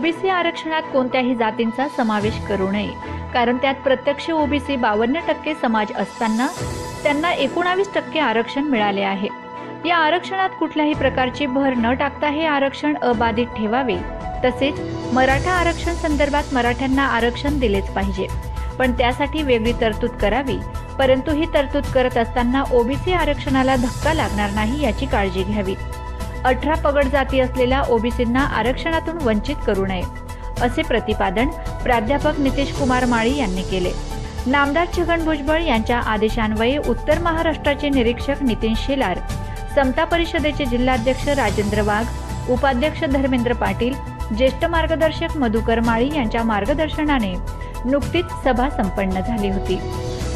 OBC आरक्षणात कोणत्याही जातींचा समावेश करू नये, कारण त्यात प्रत्यक्ष ओबीसी 52% समाज असताना त्यांना 19% आरक्षण मिळाले आहे। या आरक्षणात कुठल्याही प्रकारची भर न टाकता हे आरक्षण अबाधित ठेवावे। तसेच मराठा आरक्षण संदर्भात मराठ्यांना आरक्षण दिलेच पाहिजे, पण त्यासाठी वेगळी तरतूद करावी। परंतु ही तरतूद करत असताना ओबीसी आरक्षणाला धक्का लागणार नाही याची काळजी घ्यावी। 18 पगड जाती असलेल्या ओबीसींना आरक्षणातून वंचित करू नये, असे प्रतिपादन प्राध्यापक नितीश कुमार माळी यांनी केले। नामदार छगन भुजबळ यांच्या आदेशान्वये उत्तर महाराष्ट्राचे निरीक्षक नितीन शेलार, समता परिषदेचे जिल्हाध्यक्ष राजेंद्र वाघ, उपाध्यक्ष धर्मेंद्र पाटील, ज्येष्ठ मार्गदर्शक मधुकर माळी यांच्या मार्गदर्शनाने नुकतीच सभा संपन्न झाली होती।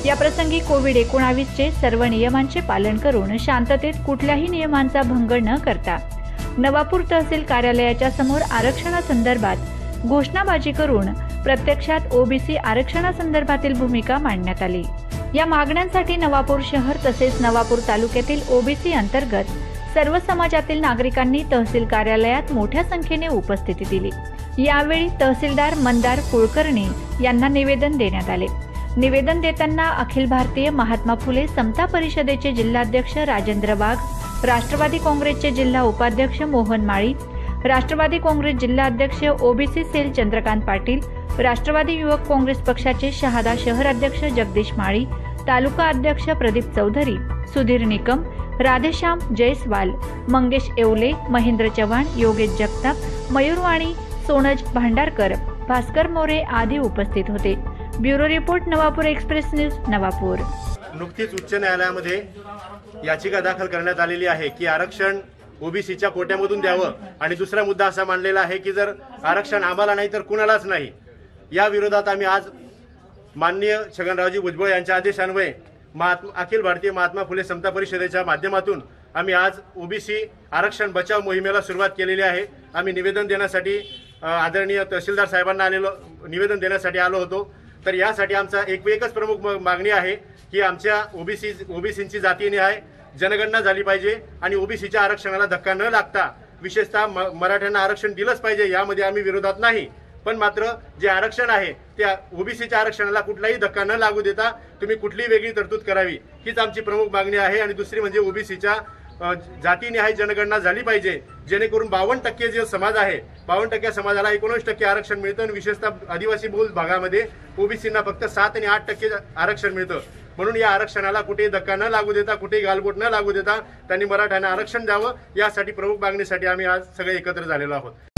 या प्रसंगी कोविड-19 चे सर्व नियमांचे पालन करून शांततेत कुठल्याही नियमांचा भंग न करता नवापूर तहसील कार्यालयाच्या समोर आरक्षणासंदर्भात घोषणाबाजी करून प्रत्यक्षात ओबीसी आरक्षणासंदर्भातील भूमिका मांडण्यात आली। या मागण्यांसाठी नवापूर शहर तसेच नवापूर तालुक्यातील ओबीसी अंतर्गत सर्व समाजातील नागरिकांनी तहसील कार्यालयात मोठ्या संख्येने उपस्थिती दिली। यावेळी तहसीलदार मंदार कुलकर्णी यांना निवेदन देण्यात आले। निवेदन देताना अखिल भारतीय महात्मा फुले समता परिषदेचे जिल्हाध्यक्ष राजेंद्र वाघ, राष्ट्रवादी काँग्रेसचे जिल्हा उपाध्यक्ष मोहन माळी, राष्ट्रवादी काँग्रेस जिल्हाध्यक्ष ओबीसी सेल चंद्रकांत पाटील, राष्ट्रवादी युवक काँग्रेस पक्षाचे शहादा शहर अध्यक्ष जगदीश माळी, तालुका अध्यक्ष प्रदीप चौधरी, सुधीर निकम, राधेश्याम जयस्वाल, मंगेश येवले, महेंद्र चव्हाण, योगेश जगताप, मयूरवाणी, सोनज भांडारकर, भास्कर मोरे आदी उपस्थित होते। Bureau report, Navapur express news, Navapur. नुकतीच उच्च न्यायालयामध्ये याचिका दाखल करण्यात आलेली आहे की आरक्षण ओबीसीच्या कोट्यामधून द्यावं, आणि दुसरा मुद्दा असा मांडलेला आहे की जर आरक्षण आम्हाला नाही तर कुणालाच नाही। या विरोधात आम्ही आज माननीय छगनरावजी भुजबळ यांच्या आदेशान्वये अखिल भारतीय महात्मा फुले समता परिषदेच्या माध्यमातून आम्ही आज ओबीसी आरक्षण बचाव मोहिमेला सुरुवात केलेली आहे। आम्ही निवेदन देण्यासाठी आदरणीय तहसीलदार साहेबांना निवेदन देण्यासाठी आलो होतो। तर यासाठी आमचा एकच प्रमुख मागणी आहे की आमच्या ओबीसींची जातीनिहाय जनगणना झाली पाहिजे आणि ओबीसीच्या आरक्षणाला धक्का न लागता विशेषतः मराठ्यांना आरक्षण दिलंच पाहिजे। यामध्ये आम्ही विरोधात नाही, पण मात्र जे आरक्षण आहे त्या ओबीसीच्या आरक्षणाला कुठलाही धक्का न लागू देता तुम्ही कुठलीही वेगळी तरतूद करावी, हीच आमची प्रमुख मागणी आहे। आणि दुसरी म्हणजे ओबीसीच्या जातीनिहाय जनगणना झाली पाहिजे, जेणेकरून 52% जे समाज आहे 52% समाजाला 19% आरक्षण मिळतं आणि विशेषतः आदिवासी बहुल भागामध्ये ओबीसींना फक्त 7 आणि 8% आरक्षण मिळतं। म्हणून या आरक्षणाला कुठेही धक्का न लागू देता, कुठेही गालबोट न लागू देता त्यांनी मराठ्यांना आरक्षण द्यावं, यासाठी प्रमुख मागणीसाठी आम्ही आज सगळे एकत्र झालेलो आहोत।